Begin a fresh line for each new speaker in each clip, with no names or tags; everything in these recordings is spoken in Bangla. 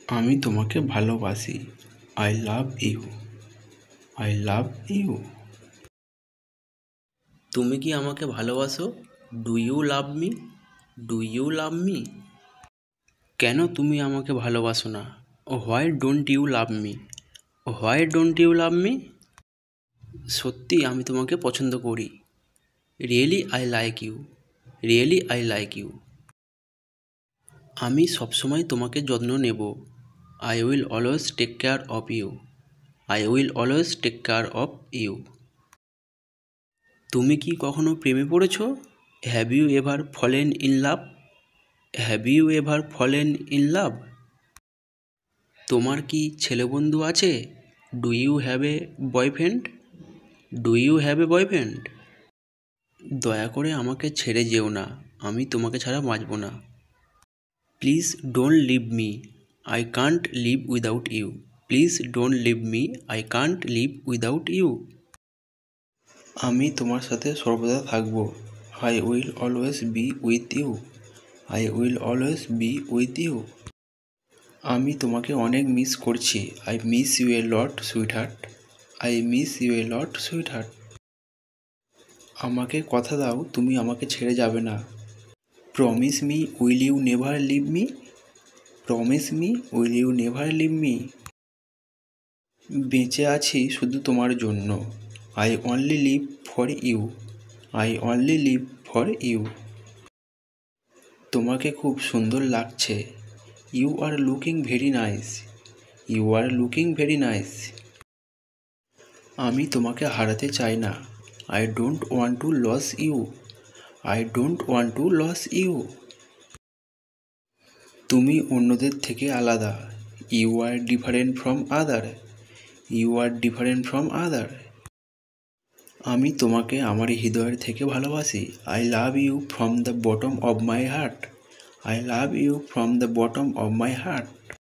আমি তোমাকে ভালোবাসি। I love you. I love you. তুমি কি আমাকে ভালোবাসো? Do you love me? Do you love me? কেন তুমি আমাকে ভালোবাসো না? Why don't you love me? Why don't you love me? সত্যি আমি তোমাকে পছন্দ করি। Really I like you. Really I like you. আমি সবসময় তোমাকে যত্ন নেব। I will always take care of you. I will always take care of you. তুমি কি কখনো প্রেমে পড়েছো? Have you ever fallen in love? Have you ever fallen in love? তোমার কি ছেলে বন্ধু আছে? Do you have a boyfriend? Do you have a boyfriend? দয়া করে আমাকে ছেড়ে যেও না, আমি তোমাকে ছাড়া বাঁচব না। Please don't leave me, I can't live without you. Please don't leave me, I can't live without you. আমি তোমার সাথে সর্বদা থাকব। I will always be with you. I will always be with you. আমি তোমাকে অনেক মিস করছি। I miss you a lot sweetheart. I miss you a lot sweetheart. আমাকে কথা দাও তুমি আমাকে ছেড়ে যাবে না। Promise me will you never leave me? Promise me will you never leave me? বেঁচে আছি শুধু তোমার জন্য। I only live for you. I only live for you. তোমাকে খুব সুন্দর লাগছে। You are looking very nice. You are looking very nice. আমি তোমাকে হারাতে চাই না। I don't want to lose you. I don't want to lose you. তুমি অন্যদের থেকে আলাদা। You are different from other. You are different from other. আমি তোমাকে আমার হৃদয়ের থেকে ভালোবাসি। I love you from the bottom of my heart. I love you from the bottom of my heart.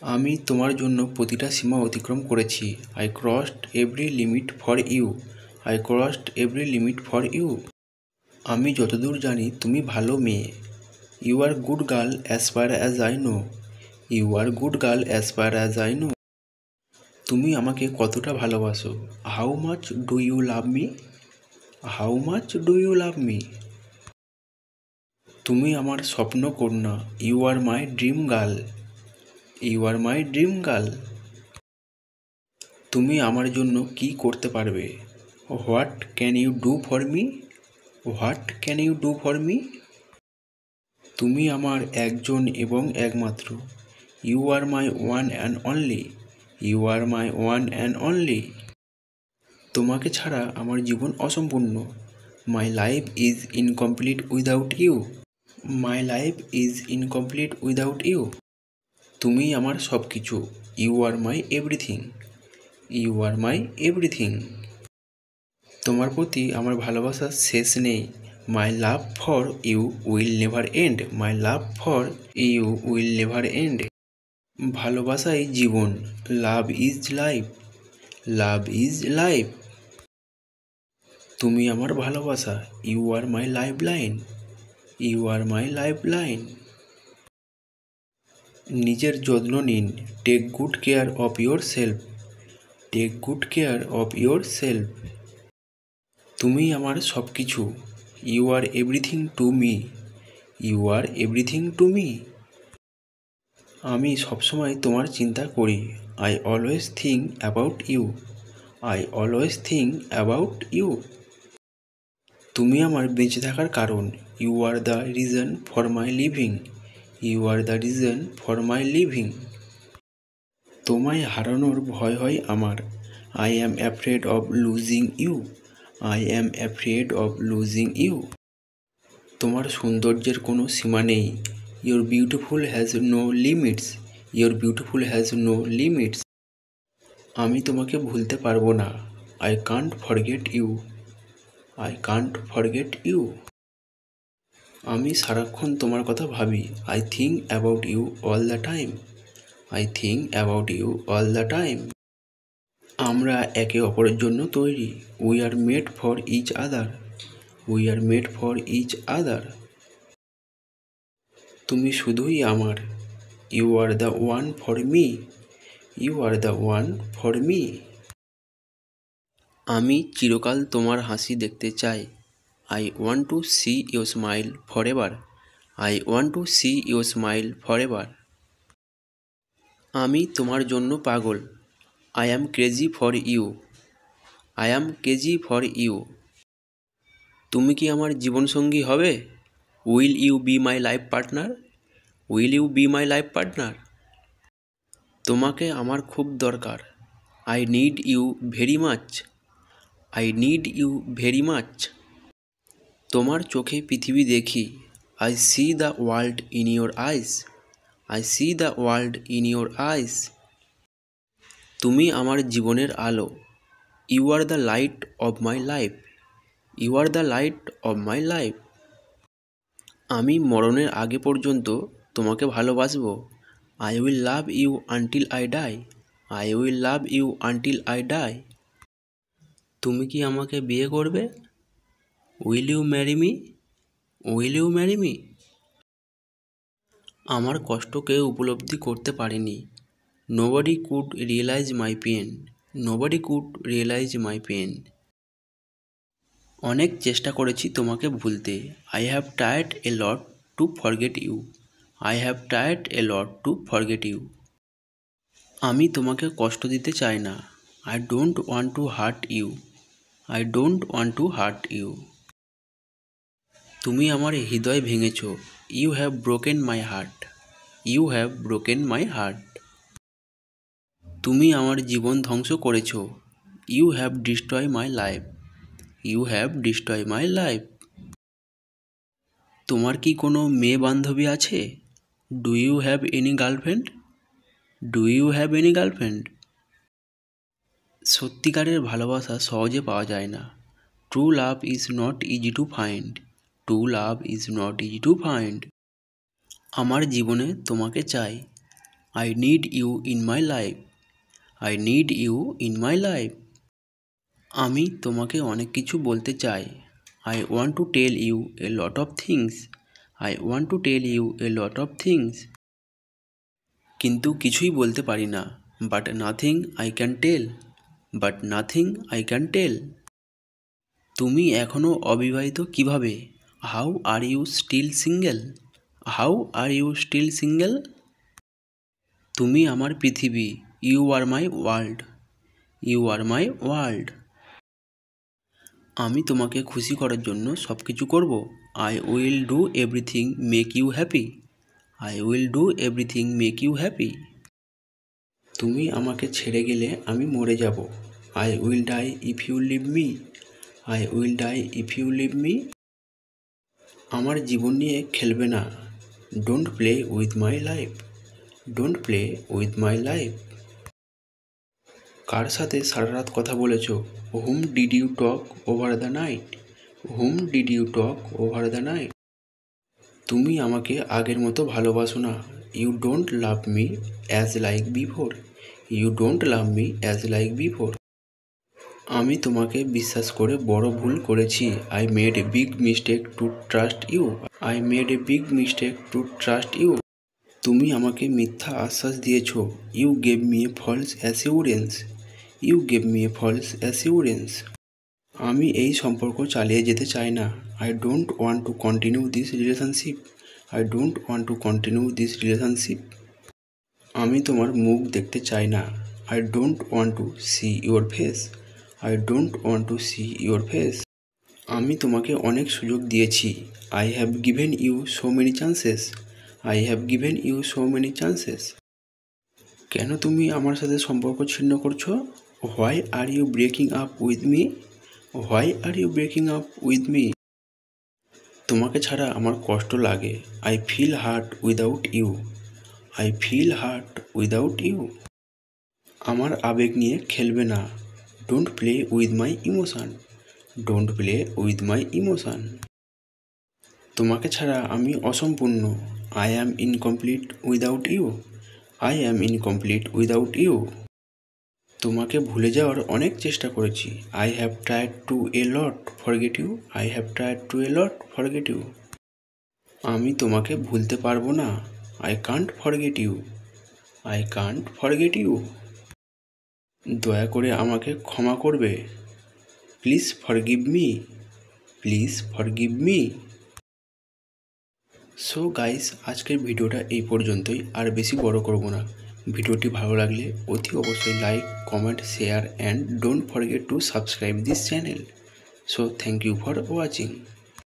আমি তোমার জন্য প্রতিটা সীমা অতিক্রম করেছি। I crossed every limit for you. I crossed every limit for you. আমি যতদূর জানি তুমি ভালো মেয়ে। You are good girl as far as I know. You are good girl as far as I know. তুমি আমাকে কতটা ভালোবাসো? How much do you love me? How much do you love me? তুমি আমার স্বপ্ন কন্যা। You are my dream girl. You are my dream girl. তুমি আমার জন্য কি করতে পারবে? What can you do for me? What can you do for me? তুমি আমার একজন এবং একমাত্র। You are my one and only. You are my one and only. তোমাকে ছাড়া আমার জীবন অসম্পূর্ণ। My life is incomplete without you. My life is incomplete without you. তুমি আমার সব কিছু। You are my everything. You are my everything. তোমার প্রতি আমার ভালোবাসার শেষ নেই। My love for you will never end. My love for you will never end. ভালোবাসাই জীবন। Love is life. Love is life. তুমি আমার ভালোবাসা। You are my life line. You are my life line. নিজের যত্ন নিন। Take good care of yourself. Take good care of yourself. তুমি আমার সব কিছু। You are everything to me. You are everything to me. আমি সবসময় তোমার চিন্তা করি। I always think about you. I always think about you. তুমি আমার বেঁচে থাকার কারণ। You are the reason for my living. You are the reason for my living. তোমায় হারানোর ভয় হয় আমার। I am afraid of losing you. I am afraid of losing you. তোমার সৌন্দর্যের কোনো সীমা নেই। Your beautiful has no limits. Your beautiful has no limits. আমি তোমাকে ভুলতে পারবো না। I can't forget you. I can't forget you. আমি সারাক্ষণ তোমার কথা ভাবি। I think about you all the time. I think about you all the time. আমরা একে অপরের জন্য তৈরি। We are made for each other. We are made for each other. তুমি শুধুই আমার। You are the one for me, you are the one for me. আমি চিরকাল তোমার হাসি দেখতে চাই। I want to see your smile for ever, I want to see your smile for ever. আমি তোমার জন্য পাগল। I am crazy for you, I am crazy for you. তুমি কি আমার জীবনসঙ্গী হবে? Will you be my life partner, will you be my life partner. তোমাকে আমার খুব দরকার। I need you very much, I need you very much. তোমার চোখে পৃথিবী দেখি। I see the world in your eyes, I see the world in your eyes. তুমি আমার জীবনের আলো। You are the light of my life, you are the light of my life. আমি মরণের আগে পর্যন্ত তোমাকে ভালোবাসবো। I will love you until I die, I will love you until I die. তুমি কি আমাকে বিয়ে করবে? Will you marry me, will you marry me. আমার কষ্ট কেউ উপলব্ধি করতে পারেনি। Nobody could realise my pain, nobody could realise my pain. অনেক চেষ্টা করেছি তোমাকে ভুলতে। I have tried a lot to forget you, I have tried a lot to forget you. আমি তোমাকে কষ্ট দিতে চাই না। I don't want to hurt you, I don't want to hurt you. তুমি আমার হৃদয় ভেঙেছ। You have broken my heart, you have broken my heart. তুমি আমার জীবন ধ্বংস করেছ। You have destroy my life, you have destroy my life. তোমার কি কোনো মেয়ে বান্ধবী আছে? Do you have any girlfriend, do you have any girlfriend. সত্যিকারের ভালোবাসা সহজে পাওয়া যায় না। True love is not easy to find, true love is not easy to find. আমার জীবনে তোমাকে চাই। I need you in my life, I need you in my life. আমি তোমাকে অনেক কিছু বলতে চাই। I want to tell you a lot of things, I want to tell you a lot of things. কিন্তু কিছুই বলতে পারি না। But nothing I can tell, but nothing I can tell. তুমি এখনও অবিবাহিত কিভাবে? How are you still single, how are you still single. তুমি আমার পৃথিবী। You are my world, you are my world. আমি তোমাকে খুশি করার জন্য সব কিছু করব। I will do everything make you happy, I will do everything make you happy. তুমি আমাকে ছেড়ে গেলে আমি মরে যাব। I will die if you leave me, I will die if you leave me. আমার জীবন নিয়ে খেলবে না। Don't play with my life, don't play with my life. কার সাথে সারা রাত কথা বলেছ? Whom did you talk over the night, whom did you talk over the night. তুমি আমাকে আগের মতো ভালোবাসো না। You don't love me as like before, you don't love me as like before. আমি তোমাকে বিশ্বাস করে বড় ভুল করেছি। I made a big mistake to trust you, I made a big mistake to trust you. তুমি আমাকে মিথ্যা আশ্বাস দিয়েছ। You gave me a false assurance, you gave me a false assurance. আমি এই সম্পর্ক চালিয়ে যেতে চাই না। I don't want to continue this relationship, I don't want to continue this relationship. আমি তোমার মুখ দেখতে চাই না। I don't want to see your face, I don't want to see your face. আমি তোমাকে অনেক সুযোগ দিয়েছি। I have given you so many chances, I have given you so many chances. কেন তুমি আমার সাথে সম্পর্ক ছিন্ন করছো? Why are you breaking up with me, why are you breaking up with me. তোমাকে ছাড়া আমার কষ্ট লাগে। I feel hurt without you, I feel hurt without you. আমার আবেগ নিয়ে খেলবে না। Don't play with my emotion, don't play with my emotion. তোমাকে ছাড়া আমি অসম্পূর্ণ। I am incomplete without you, I am incomplete without you. তোমাকে ভুলে যাওয়ার অনেক চেষ্টা করেছি। I have tried to a lot forget you, I have tried to a lot forget you. আমি তোমাকে ভুলতে পারবো না। I can't forget you. I can't forget you. দয়া করে আমাকে ক্ষমা করবে। Please forgive me. Please forgive me. So guys, আজকের ভিডিওটা এই পর্যন্তই, আর বেশি বড় করব না। ভিডিওটি ভালো লাগলে অতি অবশ্যই like, comment, share and don't forget to subscribe this channel. So thank you for watching.